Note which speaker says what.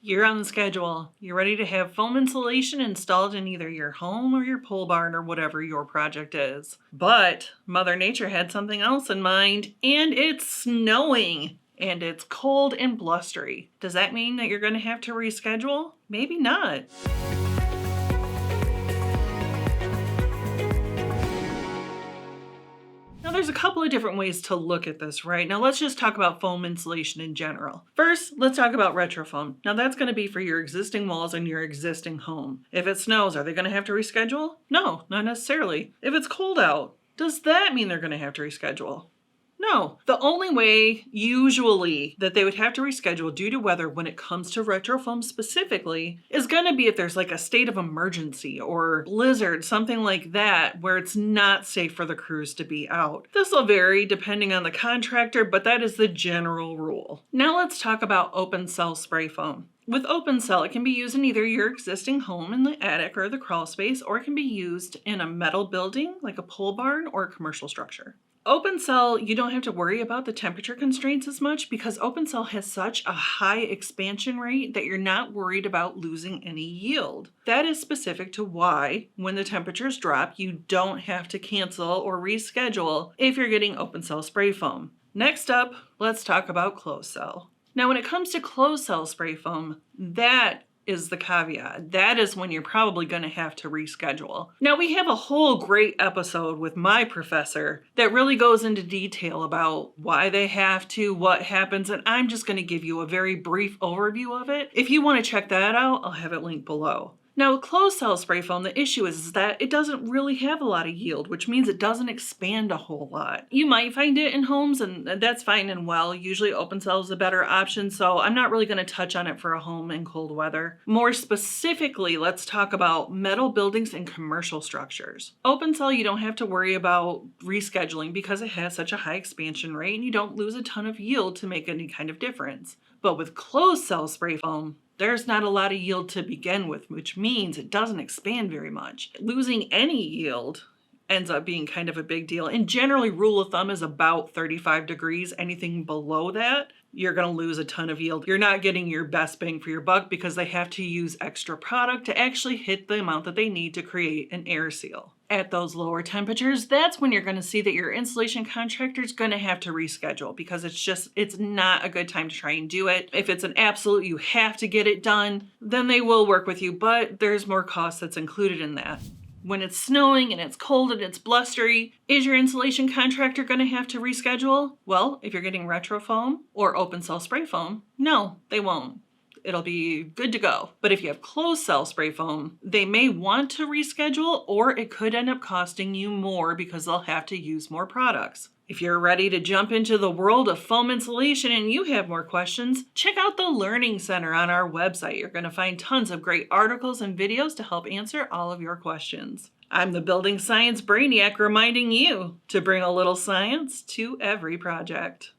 Speaker 1: You're on the schedule. You're ready to have foam insulation installed in either your home or your pole barn or whatever your project is. But Mother Nature had something else in mind, and it's snowing. And it's cold and blustery. Does that mean that you're going to have to reschedule? Maybe not. Now, there's a couple of different ways to look at this, right? Now, let's just talk about foam insulation in general. First, let's talk about RetroFoam. Now, that's going to be for your existing walls and your existing home. If it snows, are they going to have to reschedule? No, not necessarily. If it's cold out, does that mean they're going to have to reschedule? No. The only way, usually, that they would have to reschedule due to weather when it comes to RetroFoam specifically is going to be if there's like a state of emergency or blizzard, something like that, where it's not safe for the crews to be out. This will vary depending on the contractor, but that is the general rule. Now let's talk about open cell spray foam. With open cell, it can be used in either your existing home in the attic or the crawl space, or it can be used in a metal building like a pole barn or a commercial structure. Open cell, you don't have to worry about the temperature constraints as much because open cell has such a high expansion rate that you're not worried about losing any yield. That is specific to why, when the temperatures drop, you don't have to cancel or reschedule if you're getting open cell spray foam. Next up, let's talk about closed cell. Now, when it comes to closed cell spray foam, that is the caveat. That is when you're probably going to have to reschedule. Now, we have a whole great episode with my professor that really goes into detail about why they have to, what happens, and I'm just going to give you a very brief overview of it. If you want to check that out, I'll have it linked below. Now, with closed cell spray foam, the issue is that it doesn't really have a lot of yield, which means it doesn't expand a whole lot. You might find it in homes, and that's fine and well. Usually open cell is a better option, so I'm not really going to touch on it for a home in cold weather. More specifically, let's talk about metal buildings and commercial structures. Open cell, you don't have to worry about rescheduling because it has such a high expansion rate and you don't lose a ton of yield to make any kind of difference. But with closed cell spray foam, there's not a lot of yield to begin with, which means it doesn't expand very much. Losing any yield ends up being kind of a big deal. And generally, rule of thumb is about 35 degrees. Anything below that, you're going to lose a ton of yield. You're not getting your best bang for your buck because they have to use extra product to actually hit the amount that they need to create an air seal. At those lower temperatures, that's when you're going to see that your installation contractor is going to have to reschedule because it's not a good time to try and do it. If it's an absolute you have to get it done, then they will work with you, but there's more cost that's included in that. When it's snowing and it's cold and it's blustery, is your insulation contractor going to have to reschedule? Well, if you're getting RetroFoam or open cell spray foam, no, they won't. It'll be good to go. But if you have closed cell spray foam, they may want to reschedule, or it could end up costing you more because they'll have to use more products. If you're ready to jump into the world of foam insulation and you have more questions, check out the Learning Center on our website. You're going to find tons of great articles and videos to help answer all of your questions. I'm the Building Science Brainiac reminding you to bring a little science to every project.